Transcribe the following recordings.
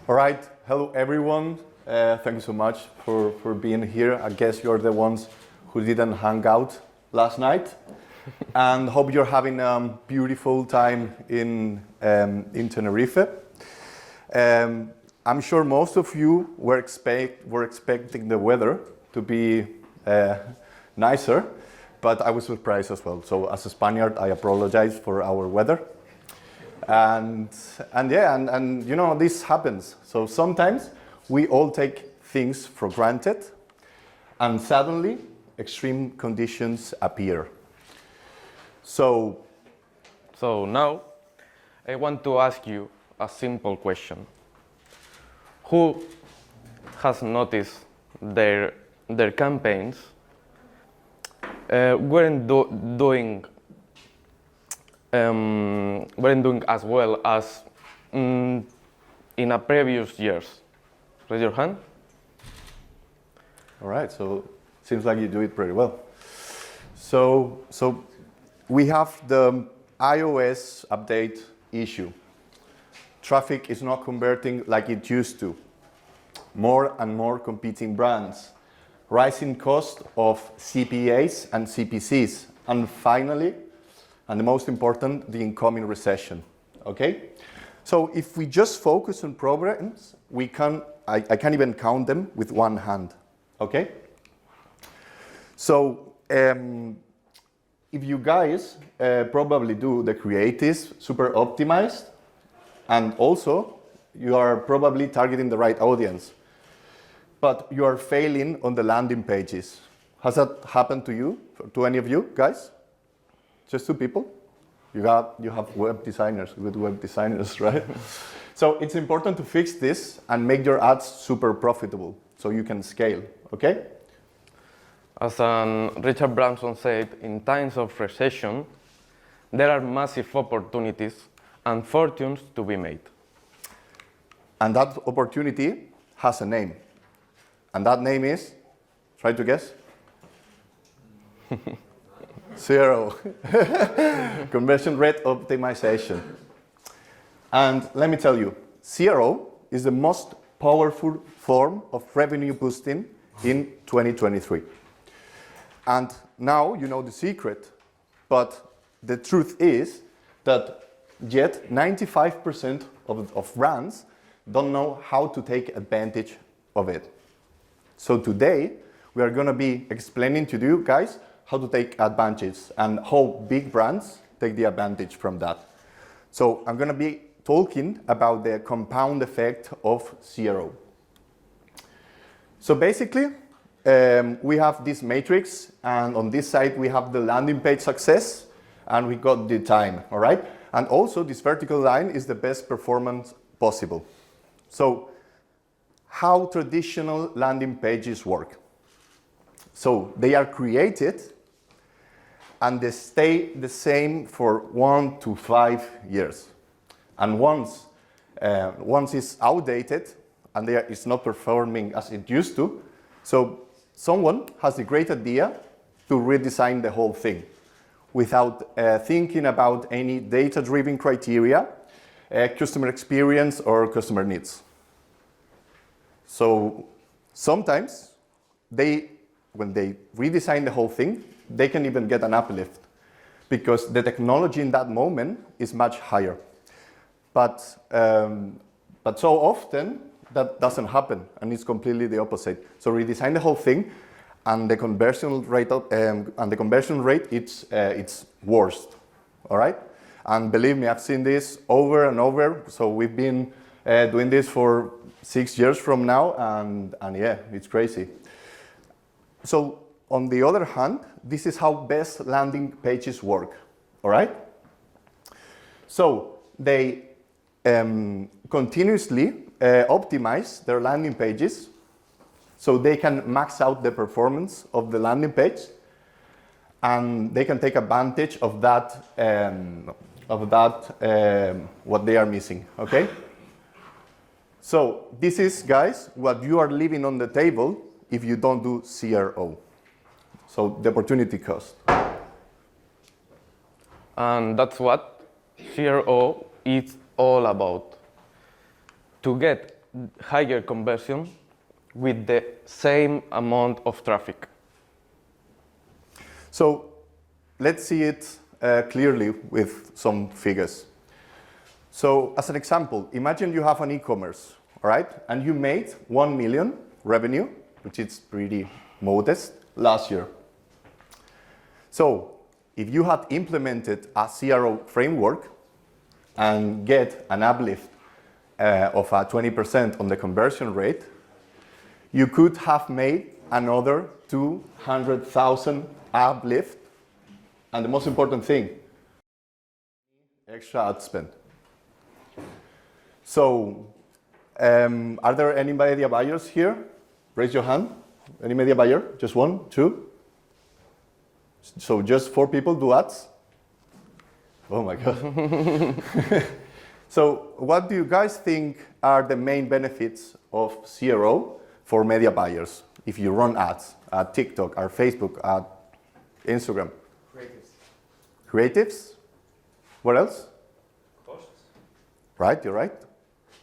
All right, hello everyone. Thank you so much for being here. I guess you're the ones who didn't hang out last night, and hope you're having a beautiful time in Tenerife. I'm sure most of you were expecting the weather to be nicer, but I was surprised as well. So as a Spaniard, I apologize for our weather. And you know, this happens. So sometimes we all take things for granted, and suddenly extreme conditions appear. So now I want to ask you a simple question. Who has noticed their campaigns weren't doing as well as in a previous years? Raise your hand. All right, so seems like you do it pretty well. So we have the iOS update issue. Traffic is not converting like it used to. More and more competing brands. Rising cost of CPAs and CPCs. And finally, and the most important, the incoming recession, okay? So if we just focus on problems, I can't even count them with one hand, okay? So if you guys probably do the creatives super optimized, and also you are probably targeting the right audience, but you are failing on the landing pages. Has that happened to you, to any of you guys? Just two people? You have web designers, good web designers, right? So it's important to fix this and make your ads super profitable so you can scale, okay? As Richard Branson said, in times of recession, there are massive opportunities and fortunes to be made. And that opportunity has a name. And that name is, try to guess? Zero. Conversion rate optimization. And let me tell you, zero is the most powerful form of revenue boosting in 2023. And now you know the secret, but the truth is that yet 95% of brands don't know how to take advantage of it. So today, we are going to be explaining to you guys how to take advantage and how big brands take the advantage from that. So I'm going to be talking about the compound effect of zero. So basically, we have this matrix, and on this side we have the landing page success, and we got the time, all right? And also this vertical line is the best performance possible. So how traditional landing pages work. So they are created and they stay the same for 1 to 5 years. And once it's outdated and it's not performing as it used to, so someone has the great idea to redesign the whole thing without thinking about any data-driven criteria, customer experience, or customer needs. So sometimes when they redesign the whole thing, they can even get an uplift because the technology in that moment is much higher. But so often that doesn't happen, and it's completely the opposite. So redesign the whole thing, and the conversion rate it's worst. All right, and believe me, I've seen this over and over. So we've been doing this for 6 years from now, and yeah, it's crazy. So on the other hand, this is how best landing pages work, all right? So they continuously optimize their landing pages so they can max out the performance of the landing page, and they can take advantage of that, what they are missing, okay? So this is, guys, what you are leaving on the table if you don't do CRO. So the opportunity cost. And that's what CRO is all about. To get higher conversion with the same amount of traffic. So let's see it clearly with some figures. So as an example, imagine you have an e-commerce, all right? And you made 1 million revenue, which is pretty modest, last year. So if you had implemented a CRO framework and get an uplift of 20% on the conversion rate, you could have made another 200,000 uplift. And the most important thing, extra ad spend. So, are there any media buyers here? Raise your hand. Any media buyer? Just one, two? So just 4 people do ads? Oh my God. So what do you guys think are the main benefits of CRO for media buyers if you run ads at TikTok, or Facebook, at Instagram? Creatives? What else? Costs. Right, you're right.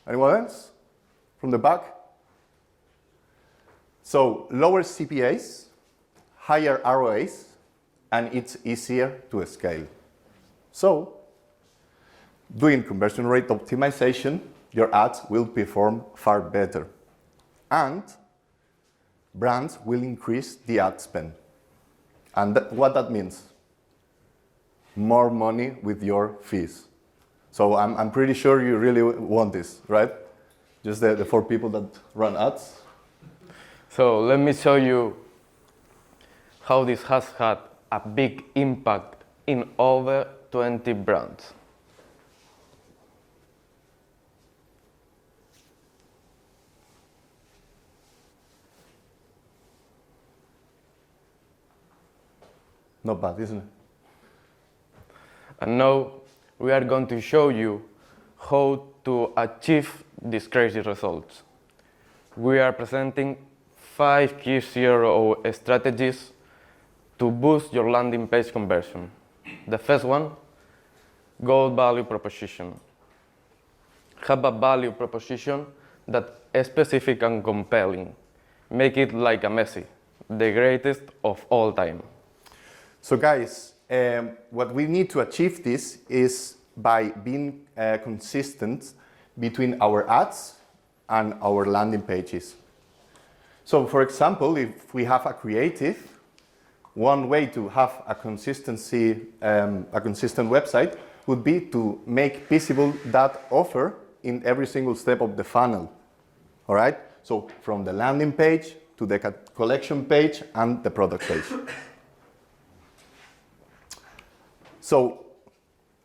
Anyone else? From the back? So lower CPAs, higher ROAs, and it's easier to scale. So, doing conversion rate optimization, your ads will perform far better. And brands will increase the ad spend. And what that means? More money with your fees. So I'm pretty sure you really want this, right? Just the 4 people that run ads. So let me show you how this has had a big impact in over 20 brands. Not bad, isn't it? And now we are going to show you how to achieve these crazy results. We are presenting 5 key CRO strategies to boost your landing page conversion. The first one, gold value proposition. Have a value proposition that is specific and compelling. Make it like a Messi, the greatest of all time. So guys, what we need to achieve this is by being consistent between our ads and our landing pages. So for example, if we have a creative, one way to have a consistent website would be to make visible that offer in every single step of the funnel. All right? So from the landing page to the collection page and the product page. So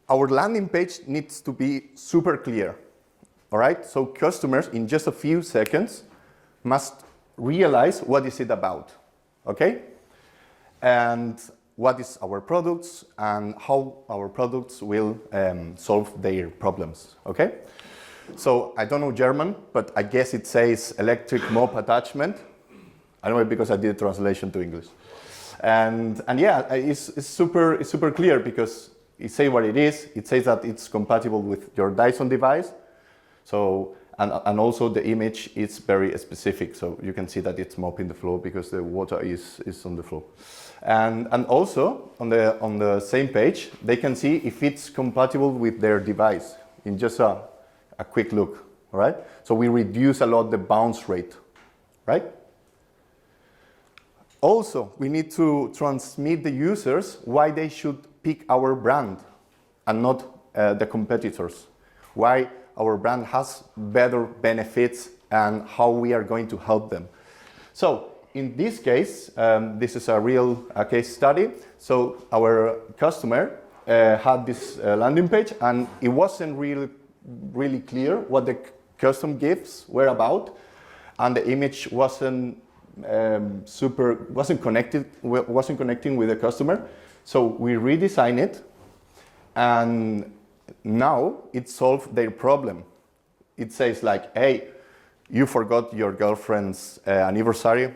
our landing page needs to be super clear. All right? So customers in just a few seconds must realize what is it about. Okay? And what is our products and how our products will solve their problems. Okay? So I don't know German, but I guess it says electric mop attachment. I know it because I did a translation to English. And yeah, it's super clear because it says what it is. It says that it's compatible with your Dyson device. So and also the image is very specific. So you can see that it's mopping the floor because the water is on the floor. And also on the same page, they can see if it's compatible with their device in just a quick look. All right. So we reduce a lot the bounce rate, right? Also, we need to transmit the users why they should pick our brand and not the competitors. Why our brand has better benefits and how we are going to help them. So in this case, this is a real case study. So our customer had this landing page and it wasn't really clear what the custom gifts were about, and the image wasn't connecting with the customer. So we redesigned it, and now it solved their problem. It says like, hey, you forgot your girlfriend's anniversary.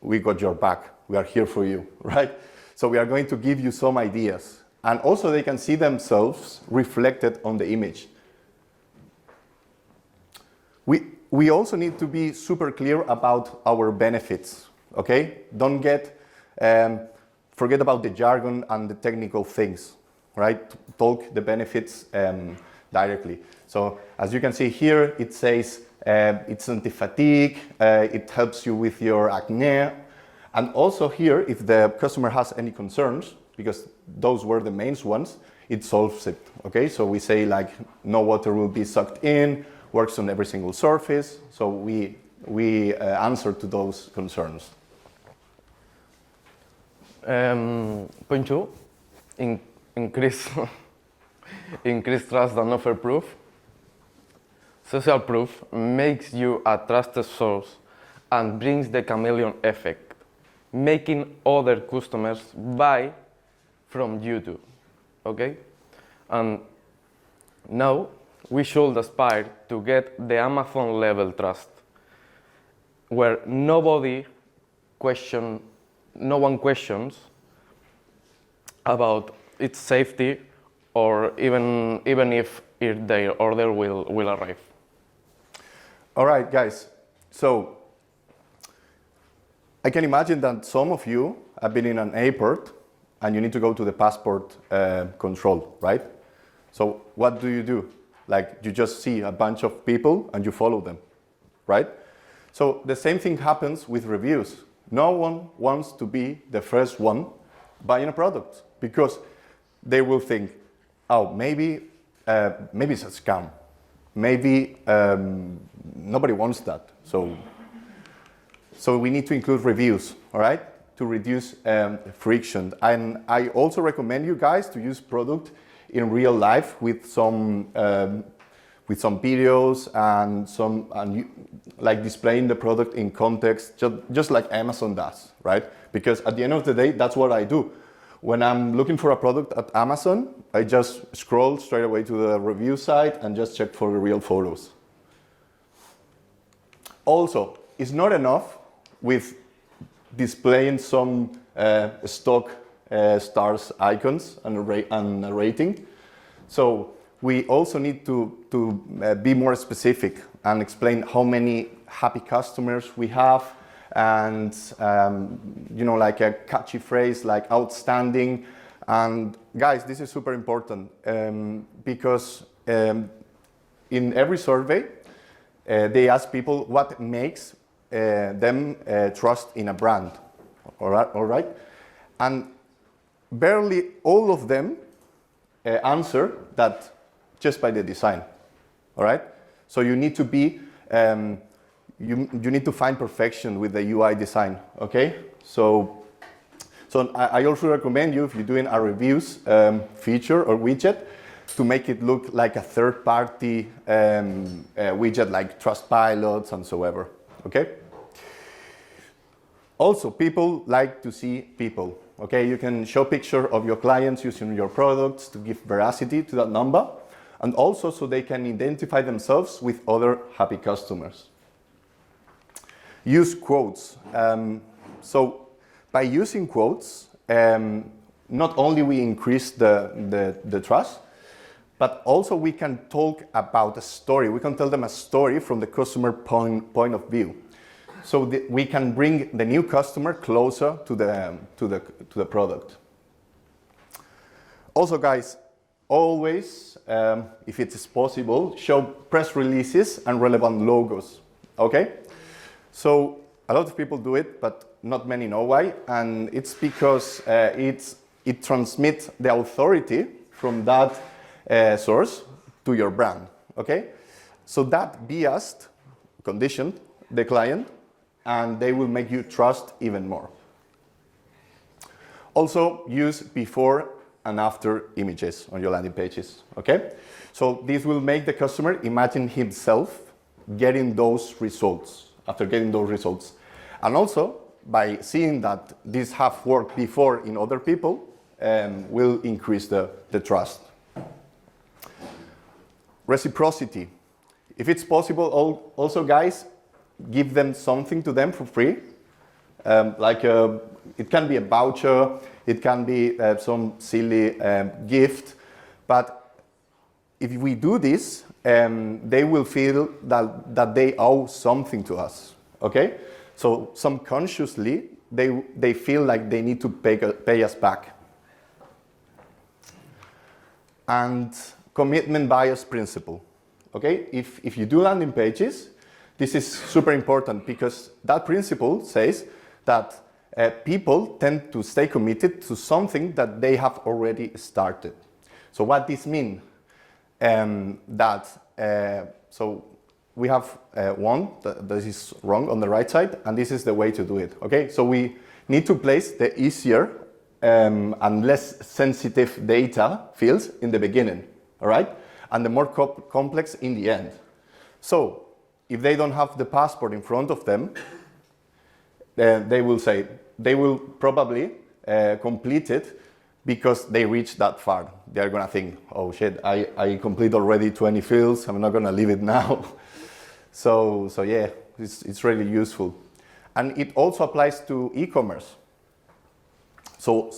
we got your back. We are here for you, right? So we are going to give you some ideas. And also they can see themselves reflected on the image. We also need to be super clear about our benefits, okay? Don't forget about the jargon and the technical things, right? Talk the benefits directly. So as you can see here, it says it's anti-fatigue, it helps you with your acne. And also here, if the customer has any concerns, because those were the main ones, it solves it, okay? So we say like, no water will be sucked in, works on every single surface. So we answer to those concerns. Point two, increase trust and offer proof. Social proof makes you a trusted source and brings the chameleon effect, making other customers buy from you too, okay? And now we should aspire to get the Amazon level trust, where no one questions about its safety or even if their order will arrive. All right, guys. So I can imagine that some of you have been in an airport and you need to go to the passport control, right? So what do? Like you just see a bunch of people and you follow them, right? So the same thing happens with reviews. No one wants to be the first one buying a product because they will think, oh, maybe it's a scam. Maybe nobody wants that. So we need to include reviews, all right, to reduce friction. And I also recommend you guys to use product in real life with some videos and like displaying the product in context, just like Amazon does, right? Because at the end of the day, that's what I do. When I'm looking for a product at Amazon, I just scroll straight away to the review site and just check for the real photos. Also, it's not enough with displaying some stock stars icons and a rating. So we also need to be more specific and explain how many happy customers we have, and like a catchy phrase like outstanding. And guys, this is super important because in every survey they ask people what makes them trust in a brand. All right? And barely all of them answer that just by the design. All right? So you need to be you need to find perfection with the UI design. Okay? So I also recommend you, if you're doing a reviews feature or widget, to make it look like a third-party widget like Trustpilot and so ever. Okay? Also, people like to see people. Okay, you can show picture of your clients using your products to give veracity to that number, and also so they can identify themselves with other happy customers. Use quotes. So by using quotes, not only we increase the trust, but also we can talk about a story. We can tell them a story from the customer point of view. So we can bring the new customer closer to the product. Also, guys, always, if it is possible, show press releases and relevant logos. Okay? So a lot of people do it, but not many know why, and it's because it transmits the authority from that source to your brand. Okay? So that biased, conditioned the client, and they will make you trust even more. Also, use before and after images on your landing pages, okay? So this will make the customer imagine himself getting those results, after getting those results. And also, by seeing that this have worked before in other people, will increase the trust. Reciprocity. If it's possible, also guys, give them something to them for free. It can be a voucher, it can be some silly gift, but if we do this, they will feel that they owe something to us, okay? So subconsciously, they feel like they need to pay us back. And commitment bias principle, okay? If you do landing pages, this is super important because that principle says that people tend to stay committed to something that they have already started. So what this means? So we have one that is wrong on the right side, and this is the way to do it, okay? So we need to place the easier and less sensitive data fields in the beginning, all right? And the more complex in the end. So if they don't have the passport in front of them, they will probably complete it because they reached that far. They're gonna think, oh shit, I complete already 20 fields, I'm not gonna leave it now. So yeah, it's really useful. And it also applies to e-commerce. So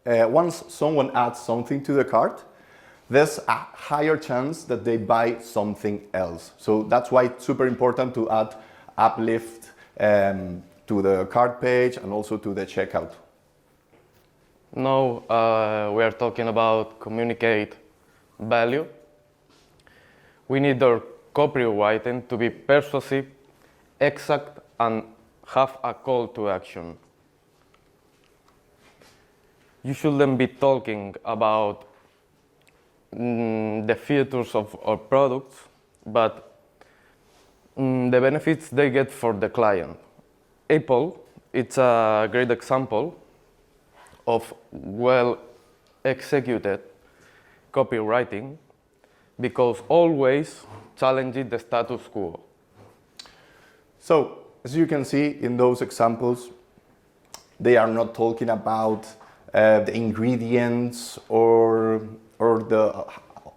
once someone adds something to the cart, there's a higher chance that they buy something else. So that's why it's super important to add uplift to the cart page and also to the checkout. Now we are talking about communicate value. We need our copywriting to be persuasive, exact, and have a call to action. You shouldn't be talking about the features of our products, but the benefits they get for the client. Apple, it's a great example of well-executed copywriting because always challenging the status quo. So, as you can see in those examples, they are not talking about the ingredients or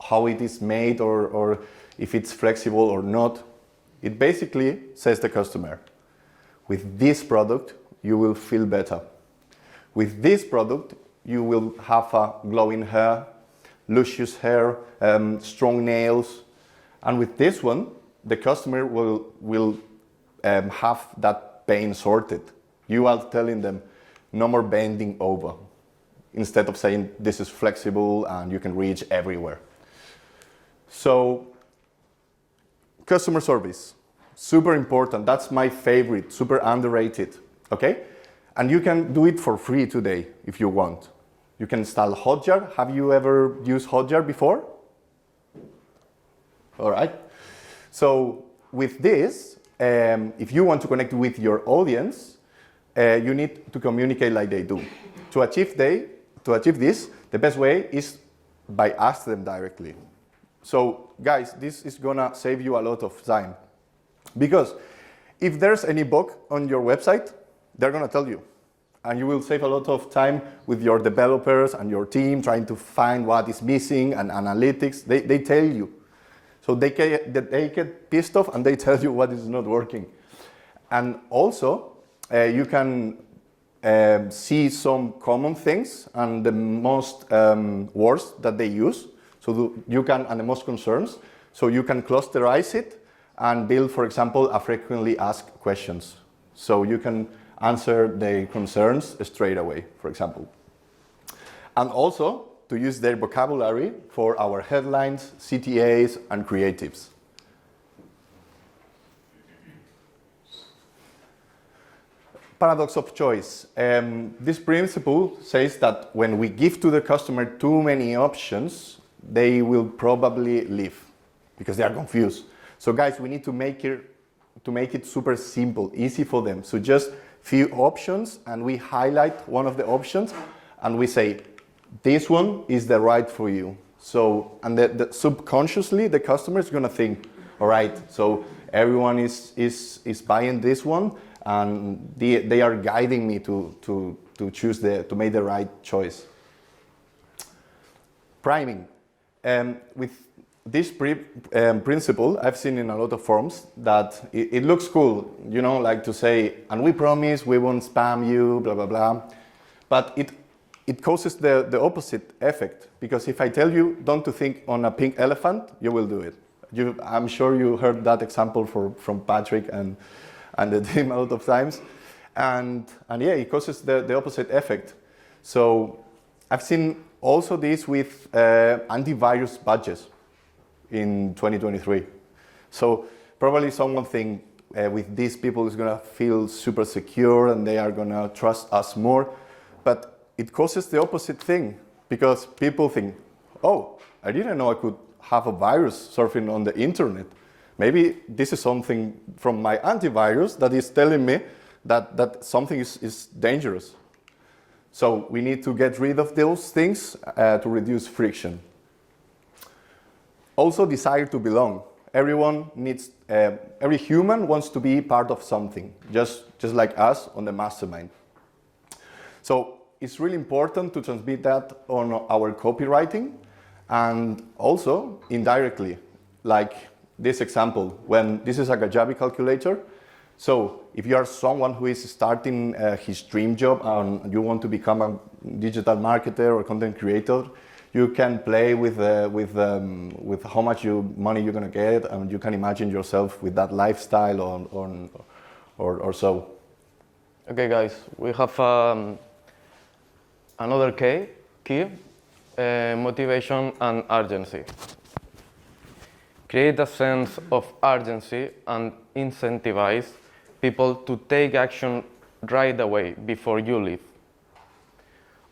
how it is made or if it's flexible or not. It basically says the customer, with this product, you will feel better. With this product, you will have a glowing hair, luscious hair, strong nails. And with this one, the customer will have that pain sorted. You are telling them, no more bending over, instead of saying this is flexible and you can reach everywhere. So, customer service, super important. That's my favorite, super underrated, okay? And you can do it for free today if you want. You can install Hotjar. Have you ever used Hotjar before? All right. So with this, if you want to connect with your audience, you need to communicate like they do. To achieve this, the best way is by asking them directly. So guys, this is gonna save you a lot of time. Because if there's any bug on your website, they're gonna tell you. And you will save a lot of time with your developers and your team trying to find what is missing and analytics. They tell you. So they get pissed off and they tell you what is not working. And also, you can see some common things and the most words that they use. So you can, and the most concerns. So you can clusterize it and build, for example, a frequently asked questions. So you can answer their concerns straight away, for example. And also to use their vocabulary for our headlines, CTAs, and creatives. Paradox of choice. This principle says that when we give to the customer too many options, they will probably leave because they are confused. So guys, we need to make it super simple, easy for them. So just few options, and we highlight one of the options, and we say, this one is the right for you. So, and the subconsciously, the customer is gonna think, all right, so everyone is buying this one, and they are guiding me to choose to make the right choice. Priming. With this principle I've seen in a lot of forums that it looks cool, you know, like to say, and we promise we won't spam you, blah, blah, blah. But it causes the opposite effect, because if I tell you don't to think on a pink elephant, you will do it. I'm sure you heard that example from Patrick and the team a lot of times. And yeah, it causes the opposite effect. So I've seen also this with antivirus badges in 2023. So probably someone think with these people is gonna feel super secure and they are gonna trust us more. But it causes the opposite thing, because people think, oh, I didn't know I could have a virus surfing on the internet. Maybe this is something from my antivirus that is telling me that something is dangerous. So we need to get rid of those things to reduce friction. Also, desire to belong. Everyone needs, every human wants to be part of something, just like us on the MasterMind. So it's really important to transmit that on our copywriting, and also indirectly, like this example, when this is a Kajabi calculator. So if you are someone who is starting his dream job and you want to become a digital marketer or content creator, you can play with how much money you're gonna get, and you can imagine yourself with that lifestyle or so. Okay, guys, we have another key, motivation and urgency. Create a sense of urgency and incentivize people to take action right away before you leave.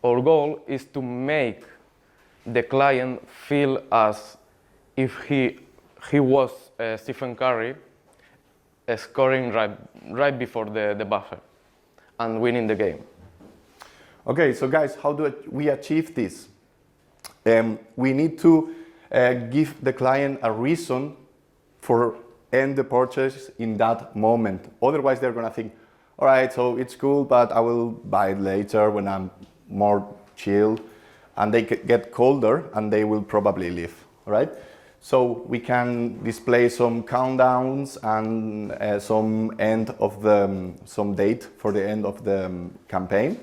Our goal is to make the client feel as if he was Stephen Curry scoring right before the buzzer and winning the game. Okay, so guys, how do we achieve this? We need to give the client a reason for end the purchase in that moment. Otherwise, they're gonna think, all right, so it's cool, but I will buy it later when I'm more chill. And they get colder and they will probably leave, all right? So we can display some countdowns and some date for the end of the campaign.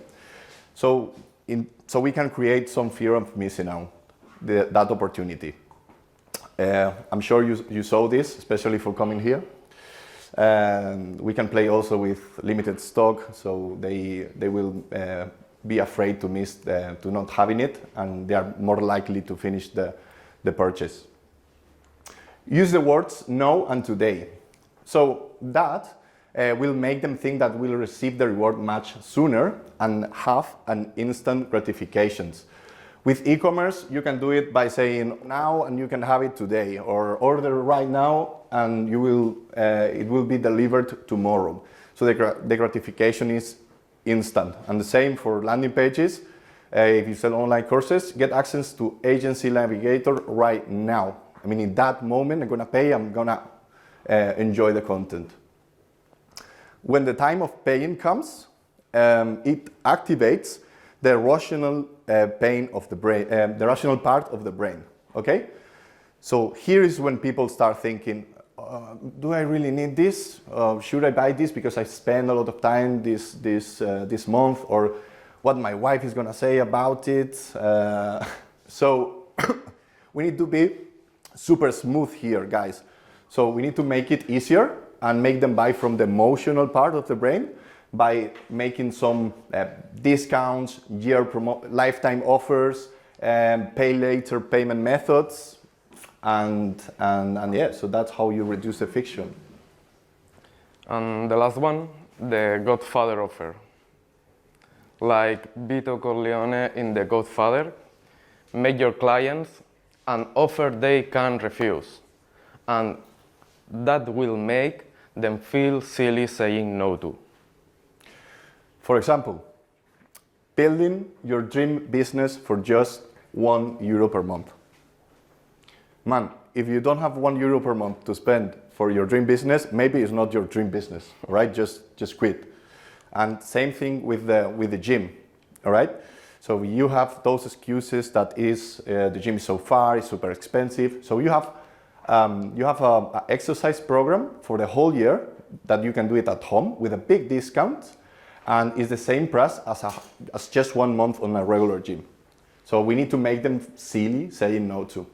So we can create some fear of missing out that opportunity. I'm sure you saw this, especially for coming here. We can play also with limited stock, so they will be afraid to miss to not having it, and they are more likely to finish the purchase. Use the words no and today. So that will make them think that we'll receive the reward much sooner and have an instant gratifications. With e-commerce, you can do it by saying now and you can have it today, or order right now and it will be delivered tomorrow. So the gratification is instant. And the same for landing pages. If you sell online courses, get access to Agency Navigator right now. I mean, in that moment, I'm gonna pay, I'm gonna enjoy the content. When the time of paying comes, it activates the rational pain of the brain, the rational part of the brain, okay? So here is when people start thinking, do I really need this? Should I buy this because I spend a lot of time this month, or what my wife is gonna say about it? So we need to be super smooth here, guys. So we need to make it easier and make them buy from the emotional part of the brain by making some discounts, lifetime offers, pay later payment methods. And yeah, so that's how you reduce the friction. And the last one, the Godfather offer. Like Vito Corleone in The Godfather, make your clients an offer they can refuse. And that will make them feel silly saying no to. For example, building your dream business for just €1 per month. Man, if you don't have €1 per month to spend for your dream business, maybe it's not your dream business, all right? Just quit. And same thing with the gym, all right? So you have those excuses that the gym is so far, it's super expensive. So you have You have an exercise program for the whole year that you can do it at home with a big discount, and it's the same price as just 1 month on a regular gym. So we need to make them silly saying no to.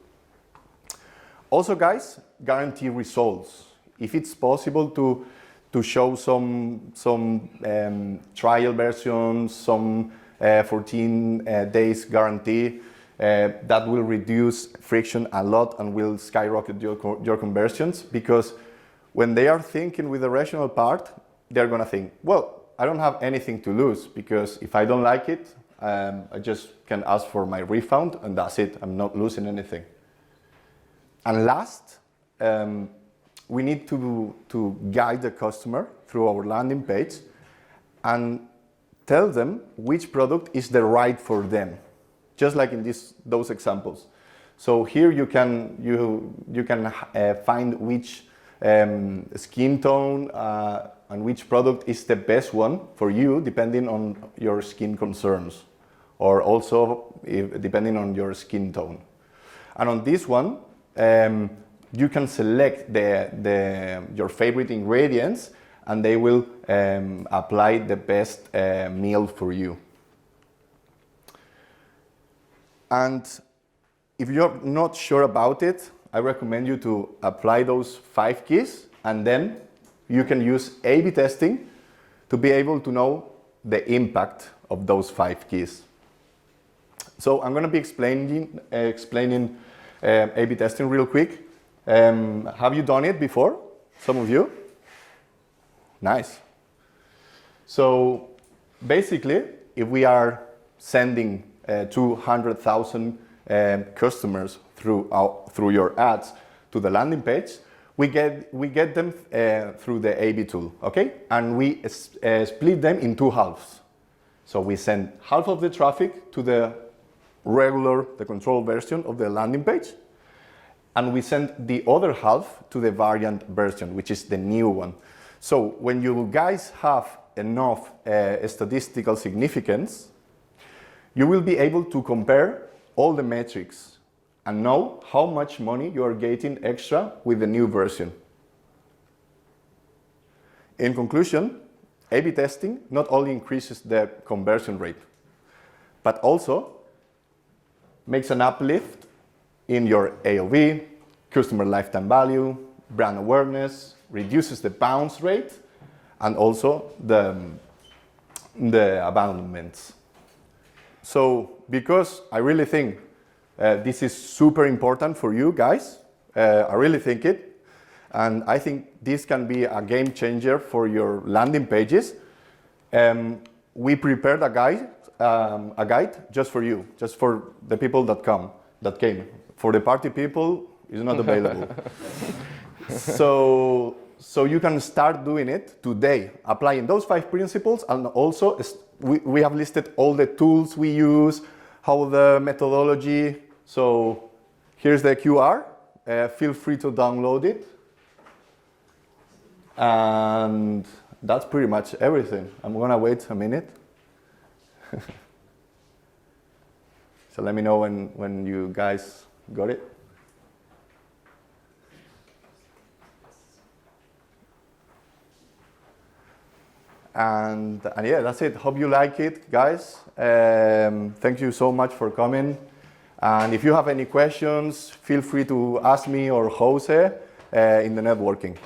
Also, guys, guarantee results. If it's possible to show some trial versions, some 14 days guarantee, that will reduce friction a lot and will skyrocket your conversions, because when they are thinking with the rational part, they're gonna think, well, I don't have anything to lose, because if I don't like it, I just can ask for my refund and that's it. I'm not losing anything. And last, we need to guide the customer through our landing page and tell them which product is the right for them, just like in those examples. So here you can find which skin tone and which product is the best one for you, depending on your skin concerns, or also depending on your skin tone. And on this one, you can select your favorite ingredients, and they will apply the best meal for you. And if you're not sure about it, I recommend you to apply those 5 keys, and then you can use A/B testing to be able to know the impact of those 5 keys. So I'm going to be explaining A/B testing real quick. Have you done it before? Some of you? Nice. So basically, if we are sending 200,000 customers through your ads to the landing page, we get them through the A/B tool, okay? And we split them in 2 halves. So we send half of the traffic to the control version of the landing page, and we send the other half to the variant version, which is the new one. So when you guys have enough statistical significance, you will be able to compare all the metrics and know how much money you are getting extra with the new version. In conclusion, A/B testing not only increases the conversion rate, but also makes an uplift in your AOV, customer lifetime value, brand awareness, reduces the bounce rate, and also the abandonments. So because I really think this is super important for you guys, I really think it, and I think this can be a game changer for your landing pages. We prepared a guide just for you, just for the people that came. For the party people, it's not available. So you can start doing it today, applying those 5 principles, and also we have listed all the tools we use, how the methodology. So here's the QR. Feel free to download it. And that's pretty much everything. I'm gonna wait a minute. So let me know when you guys got it. And yeah, that's it. Hope you like it, guys. Thank you so much for coming. And if you have any questions, feel free to ask me or Jose in the networking.